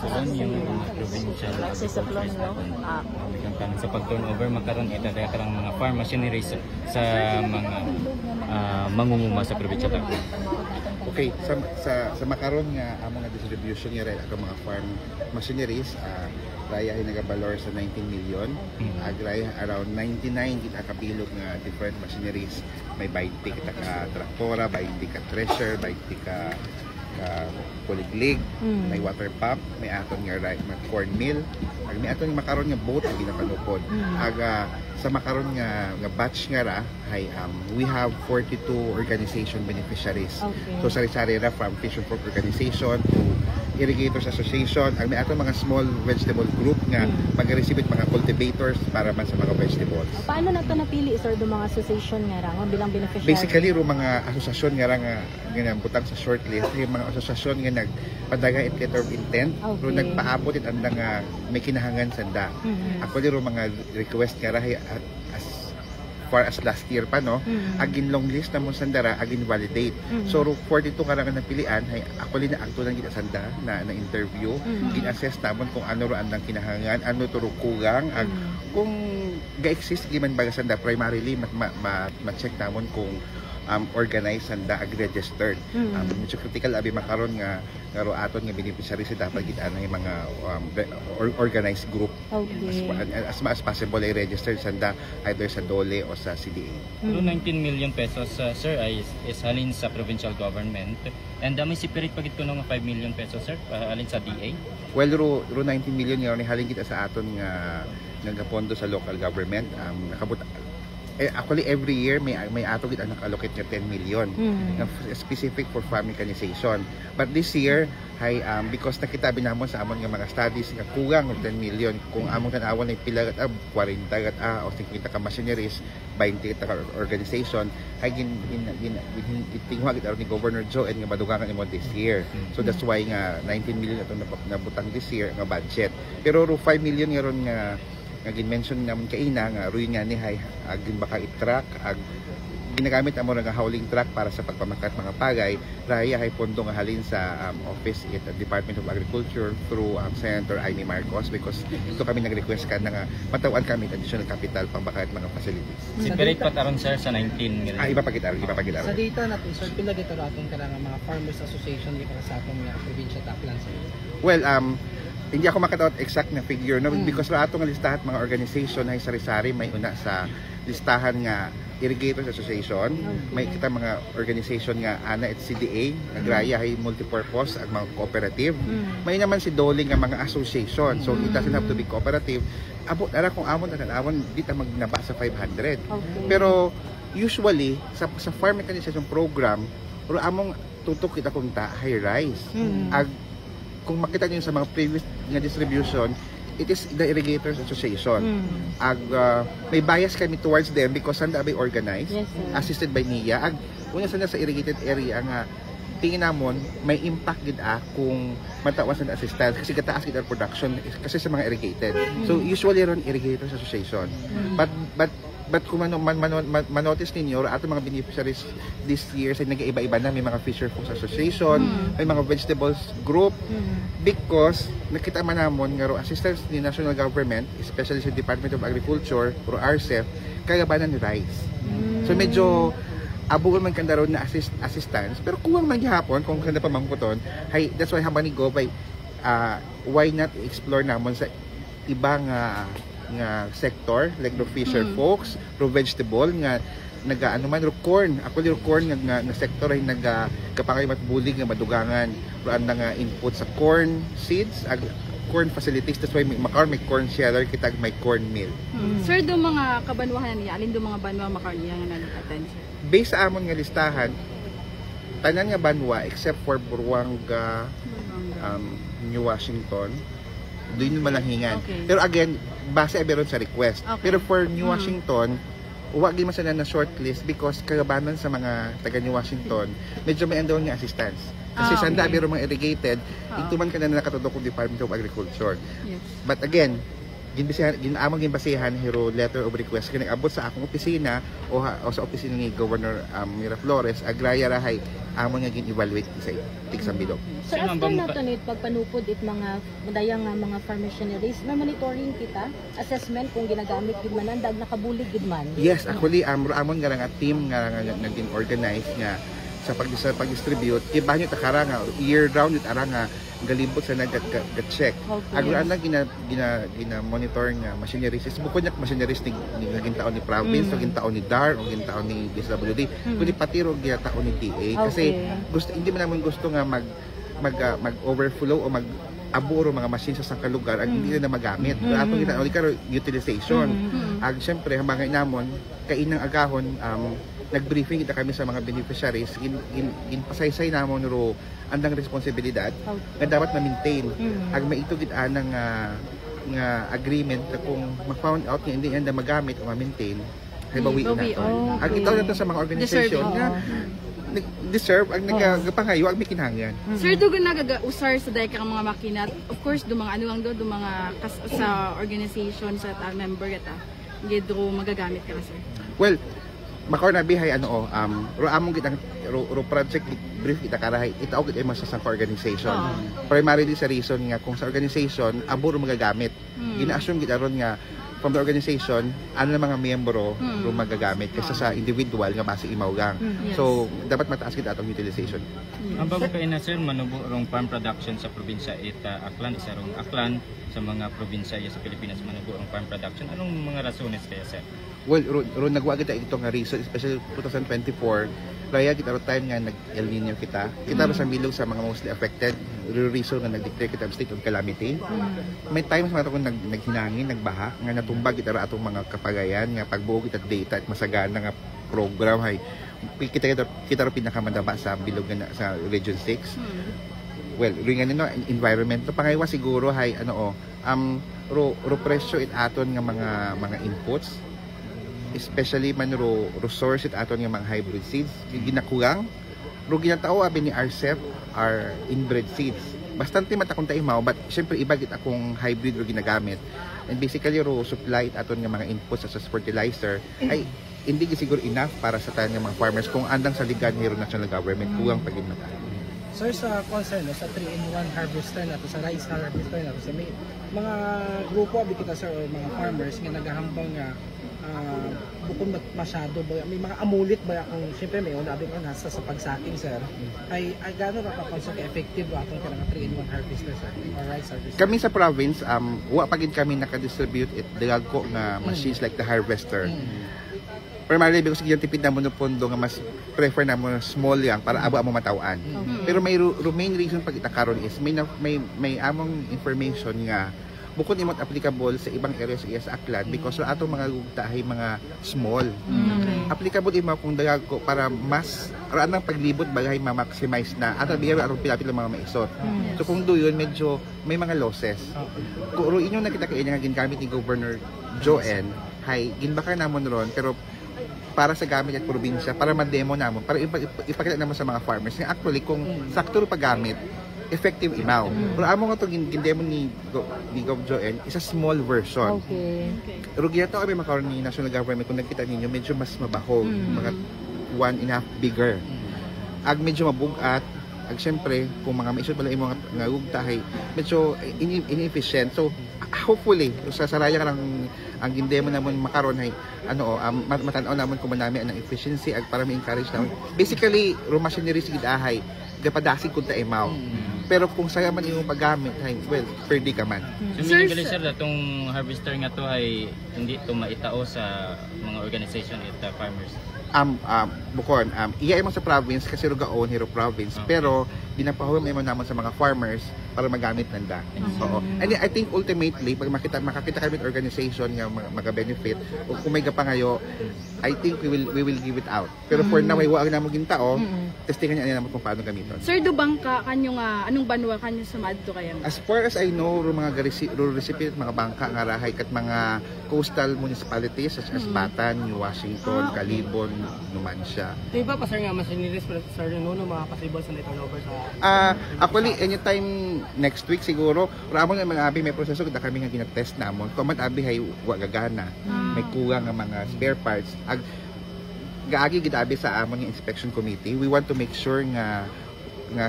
Polonyo, mga provincial. Sa Polonyo. Sa pag-turnover, makaroon ito karang mga farm machineries sa mga mangunguma sa probinsya Tacloban. Okay, sa makaroon nga amo nga distribution nga rin ang mga farm machineries, raya ay nagabalor sa 19 million, agraya around 99 kita kabilog nga different machineries. May 20 kita ka traktora, 20 ka thresher, 20 ka poliglig, may water pump, may aton nga may corn mill, ag may aton nga makaroon nga boat ang ginapanupod. Aga sa makaroon nga batch nga ra hay we have 42 organization beneficiaries. Okay. So sari-sari ra from Fish and Pork Organization to Irrigators Association, ang may aton mga small vegetable group nga mag-receive mga cultivators para man sa mga vegetables. Paano na ito napili, sir, do mga association nga ra bilang beneficiary? Basically, ro mga asosasyon nga ra nga butang sa shortlist, yung mga asosasyon nga nagpadaga it letter of intent, ro nagpaabot it andang may kinahangan sanda. Ako ro mga request nga ra as far as last year pa agin long list na mo sandara agin validate. So 42 ka nga napilian hay ako na akto nang ginasanda na interview, gin-assess namon kung ano ro andang kinahangan, ano to ro kugang, kung ga-exist giman baga sanda primarily ma-check namon kung organized sanda ag-registered. Medyo critical abi makaron nga ro aton nga beneficiary sa dapat kita na mga organized group. As much as possible ay registered sanda either sa DOLE o sa CDA. 19 million pesos, sir, is halin sa provincial government. And may separate pagit ko ng 5 million pesos, sir, halin sa DA? Well, ro 19 million nga ni halin kita sa aton nga nagapondo sa local government. Actually every year may ato gid ang naka-allocate nga 10 million specific for farm mechanization. But this year because nakita binamon sa amon nga mga studies nga kulang og 10 million, kung among tan-awon ay pila 40 o 50 ka machineries, 20 ka organization ay gitingwa gid aron ni Governor Joe nga madugangan imo this year. So that's why nga 19 million atong nabutang this year nga budget. Pero 5 million nga ron nga gin-mention naman kaina nga ruin nga ni hay agin baka i-truck ginagamit amo nga hauling truck para sa pagpamakat mga pagay raya hay pondo nga halin sa office at Department of Agriculture through Senator Amy Marcos, because ito kami nag-request ka na nga matawan kami additional capital pang bakat mga facilities. Separate pa taron, sir, sa 19 million. Iba pa kita. Sa data natin, sir, pila dito aton kanang mga farmers association di para sa atong probinsya Tacloban, sir? Well, hindi ako makataot exact na figure because ra ato nga listahan mga organization ay sari-sari may una sa listahan nga Irrigators Association, may kita mga organization nga ana at CDA, nagraya ay multipurpose ang mga cooperative. May naman si DOLE nga mga association. So it doesn't have to be cooperative. Abot ara kung amon tan-awon di ta magnaba sa 500. Pero usually sa farm mechanization program, pero among tutok kita kung high rise. Kung makita niyo sa mga previous nga distribution, it is the Irrigators Association. May bias kami towards them because sanda bay organized, assisted by NIA. Una sana sa irrigated area nga tingin namon may impact gid kung matawas na assistance kasi gataas gid ang production kasi sa mga irrigated. So usually ron Irrigators Association. But kung manotice ninyo, ato mga beneficiaries this year ay nag-iba-iba na. May mga Fisher Folks Association, may mga vegetables group, because nakita man namon nga assistance ni national government, especially sa Department of Agriculture or RCEF, kagabanan ni rice. So medyo abuon man kanda ron na assistance, pero kuwang man gihapon kung kanda pa mangkuton, that's why habang ni go by why not explore namon sa ibang nga sector like the Fisher Folks, ro vegetable nga naga-ano man ro corn. Ako ro corn nga sector ay nagkapangay matbulig nga madugangan ro andang input sa corn seeds, corn facilities. That's why may corn sheller kita may corn mill. Sir, do mga kabanwahan niya, alin do mga banwa makaron niya nga nag-attend? Based sa amon nga listahan, tanan nga banwa except for Buruanga, New Washington, doon yung malanghingan. Pero again, base beron sa request. Pero for New Washington, huwag man sana na shortlist because kagabanan sa mga taga New Washington, medyo may andon nga assistance. Kasi sanda beron mga irrigated, ito man ka na nakatudok ng Department of Agriculture. But again, ginamang ginbasihan hero letter of request kini abot sa akong opisina o sa opisina ni Governor Miraflores agraya rahay amon nga gin-evaluate sa tiksang bilog. So Sino ang after bang- na to nit pagpanupod it mga dayang nga mga farm machineries na monitoring kita assessment kung ginagamit gid man dag nakabulig gid man. Yes, actually amon nga nga team nga naging organize nga sa pag-distribute iba nyo takara nga year round it ara nga galibot sa nag-check. Okay. Agro lang gina monitor nga machineries is bukod nya machineries ni gintaon ni province o gintaon ni DAR o gintaon ni DSWD kundi pati ro gintaon ni DA kasi gusto hindi man naman gusto nga mag overflow o mag aburo mga machine sa sangka lugar ang hindi na magamit. Atong ginaon karo utilization. Ag syempre hambangay namon kainang agahon nag-briefing kita kami sa mga beneficiaries ginpasaysay namon ro andang responsibilidad nga dapat ma-maintain ag maito gid anang nga agreement na kung ma-found out nga hindi anda magamit o ma-maintain ay bawiin nato. Ag itaw nato sa mga organization nga deserve ang nagapangayo ag may kinahanglan. Sir, dugo nagausar sa dahil kang mga makina. Of course, do mga ano ang do mga sa organization sa member kita. Gidro magagamit ka sir. Well, makaw na bihay ro among gid ang ro project brief kita karahay itaog gid sa sa organization. Primarily sa reason nga kung sa organization aburo magagamit. Gina-assume gid aron nga from the organization ano na mga miyembro ro magagamit kaysa sa individual nga base imawgang. So dapat mataas gid atong utilization. Ang bago kayo na sir, manubo rong farm production sa probinsya ita Aklan, isa rong Aklan sa mga probinsya sa Pilipinas manubo rong farm production. Anong mga rasones kaya sir? Well, ro nagwa kita ito nga reason, especially 2024, raya kita ro time nga nag-El Nino kita. Kita ro sa bilog sa mga mostly affected, reason nga nag-declare kita state of calamity. May times mga kung naghinangin, nagbaha, nga natumbag kita ro atong mga kapagayan, nga pagbuo kita data at masagana nga program hay kita ro pinakamadaba sa bilog nga sa Region 6. Well, ringan nino environment to pangaywa siguro hay ro presyo it aton nga mga inputs especially man ro source it aton nga mga hybrid seeds ginakugang ro ginatao abi ni RCEP are inbred seeds bastante matakon ta imaw but syempre iba gid akong hybrid ro ginagamit and basically ro supply it aton nga mga inputs as fertilizer ay hindi siguro enough para sa tanan nga mga farmers kung andang sa ligan ni national government kugang pagimata. Sir, sa concern sa 3-in-1 harvester nato sa rice harvester nato sa may mga grupo abi kita sir or mga farmers nga naghahambang nga bukod masyado ba may mga amulit ba kung syempre may una abi nasa sa pagsaking sir ay gaano ra pa sa effective ba atong kanang 3-in-1 harvester sir or rice harvester. Kami sa province wa pa gid kami naka-distribute it dagko nga machines like the harvester. Primarily because yung tipid na mo ng pondo nga mas prefer na mo small yang para abo amo matawan. Pero may main reason pag itakaron is may among information nga bukod imot applicable sa ibang areas sa Aklan because sa atong mga gugtahay mga small. Applicable imo kung dagko para mas anang paglibot bagay ma-maximize na at biyar atong pilapil mga maisot. So kung do yun medyo may mga losses. Kung inyo nakita kay nga gingamit ni Governor Joen hay ginbaka namon ron pero para sa gamit at probinsya, para ma-demo namon, para ipakita naman sa mga farmers. Nga actually, kung sakto paggamit, effective imaw. Pero amo nga ito, gindemo ni Gov. Joen, is a small version. Okay. Pero ginataw kami makaroon ni national government, kung nakita ninyo, medyo mas mabaho, mga 1.5 bigger. Ag medyo mabugat, ag syempre, kung mga maisot pala yung mga gugtahay, medyo inefficient. So, hopefully, sa saraya ka lang ang gindemo naman makaroon ay matanaw naman kung manami ang efficiency ag para ma-encourage naman. Basically, machinery sigid ahay, gapadasig kung ta imaw. Pero kung saya man yung paggamit, ay, well, pwede ka man. So, meaning sir, itong harvester nga to ay hindi to maitao sa mga organization at farmers? Bukon, iya mo sa province kasi rugaon hero province pero ginapahuwam mo naman sa mga farmers para magamit nanda. So, and I think ultimately pag makakita kami ng organization nga maga-benefit o kung may gapangayo, I think we will give it out. Pero for now ay wa na mo gintao, testingan niya naman kung paano gamiton. Sir, dubang ka kanyo nga anong banwa kanyo sa madto kaya? As far as I know, mga recipient, mga bangka nga rahay kat mga coastal municipalities such as Batan, New Washington, Calibon, Numancia. Diba pa sir nga machineries pero sir no mga possible sa turnover sa Actually anytime next week siguro. Ramon nga mga abi may proseso da kami nga ginatest namon. Kung man abi hay wa gagana. May kulang nga mga spare parts. Gaagi gid abi sa amon nga inspection committee. We want to make sure nga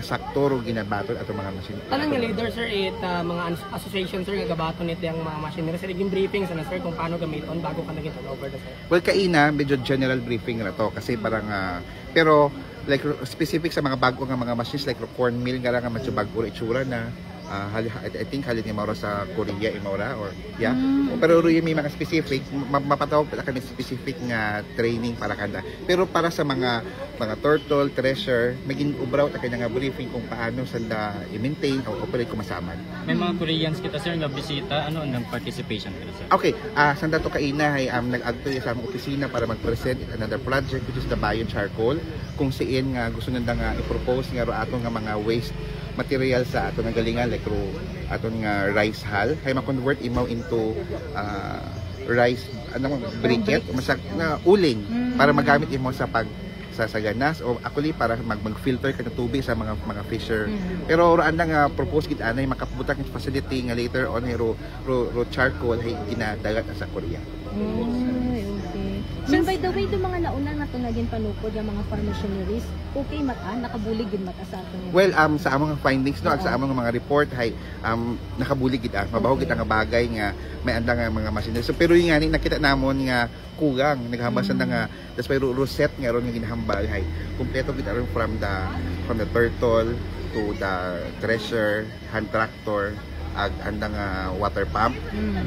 sakto ro ginabaton ato mga machine. Tanang nga leader sir mga association sir nga gabaton nito yung mga machinery sir yung briefing sa sir kung paano gamiton bago ka naging turnover na sir. Well kaina medyo general briefing na to kasi parang pero like specific sa mga bago nga mga machines like corn mill nga lang medyo bago itsura na I think halin yung maura sa Korea imaura or yeah. Pero yung may mga specific mapatawag pala kami specific nga training para kada. Pero para sa mga turtle, treasure, maging ubraw ta kanya nga briefing kung paano sila i-maintain o operate kung masaman. May mga Koreans kita sir nga bisita, ano ang participation kita sir? Okay, sanda to kaina ay nag-agto sa among opisina para mag-present in another project which is the Bayon Charcoal kung siin nga gusto nanda nga i-propose nga ro ato nga mga waste material sa ato nga galingan like ro aton nga rice hull hay ma-convert imaw into rice briquette masak na uling para magamit imo sa sa ganas o actually para mag-filter ka ng tubig sa mga fisher. Pero raan nga propose gid anay makabutak ng facility nga later on ro charcoal hay ginadagat sa Korea. Okay. So by the way, do mga nauna nga ito naging panukod yung mga farm machineries, okay mata, nakabulig din mata sa ato. Well, sa among findings no, sa among mga report hay nakabulig gid mabaho gid nga bagay nga may anda nga mga machineries. So pero yung nga nakita namon nga kugang naghambasan na nga that's why roset nga ron nga ginahambal hay kompleto gid aron from the turtle to the thresher, hand tractor andang water pump.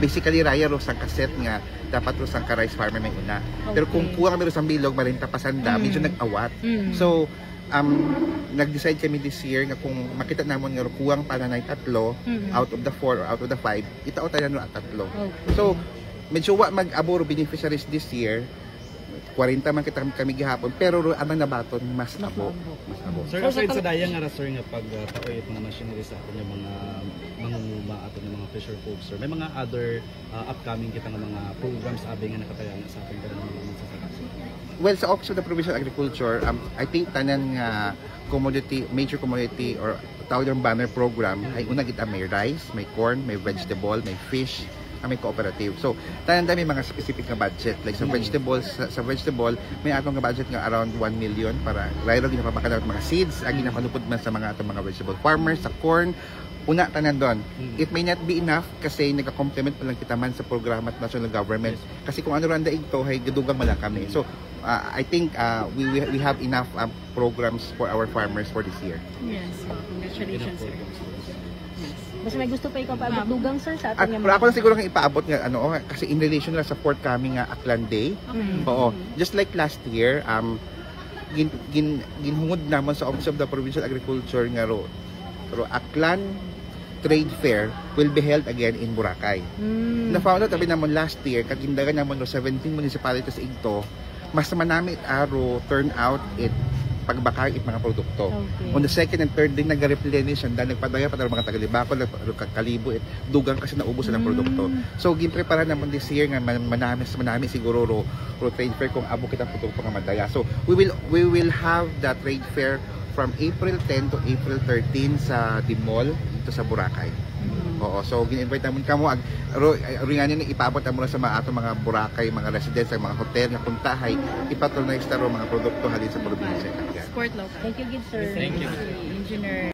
Basically raya ro sang kaset nga dapat ro sang ka rice farmer may una. Pero kung kuha kami ro sang bilog marinta pasanda medyo nag-awat. So nag-decide kami this year nga kung makita namon nga kuwang para na tatlo out of the 4 or out of the 5 itaw tayo no at tatlo. So medyo wa mag-aboro beneficiaries this year. 40 man kita kami gihapon pero anang nabaton mas abo. Sir, aside sa dayang nga sir nga pag taoy mga machinery sa aton yung mga mangunguma aton yung mga fisher folks sir, may mga other upcoming kita nga mga programs abi nga nakatayang sa aton kada mga magsasaka. Well, sa Office of the Provincial Agriculture, I think tanan nga major commodity or tawag yung banner program ay una kita may rice, may corn, may vegetable, may fish, may cooperative. So, tanan may mga specific na budget. Like sa vegetable, may atong nga budget nga around 1 million para rayro ginapapakanat mga seeds, agi na panupod man sa mga atong mga vegetable farmers, sa corn, una tanan doon. It may not be enough kasi nagka-complement pa lang kita man sa programa at national government. Kasi kung ano randa ito, hay gadugang mala kami. So, I think we have enough programs for our farmers for this year. Yes, congratulations sir. Mas may gusto pa ikaw paabot dugang sir sa atin Pero ako lang siguro nga ipaabot nga kasi in relation na sa forthcoming Aklan Day. Oo. Just like last year, ginhungod naman sa Office of the Provincial Agriculture nga ro Aklan Trade Fair will be held again in Boracay. Na-found out naman last year, kagindagan naman 17 municipalities igto, mas manamit turn out pagbakay mga produkto. On the second and third day nag-replenish dahil nagpadaya pa mga tagalibako kalibo dugang kasi naubos ng produkto. So ginprepara naman this year nga manami siguro ro trade fair kung abo kita produkto nga madaya. So we will have the trade fair from April 10 to April 13 sa Dimol dito sa Boracay. Oo, so gin-invite naman kamo ringanin ipaabot mo sa mga ato mga Boracay, mga residents, mga hotel nga puntahay ipatuloy sa mga produkto halin sa probinsya. Sport local. Thank you, good sir. Thank you. Engineer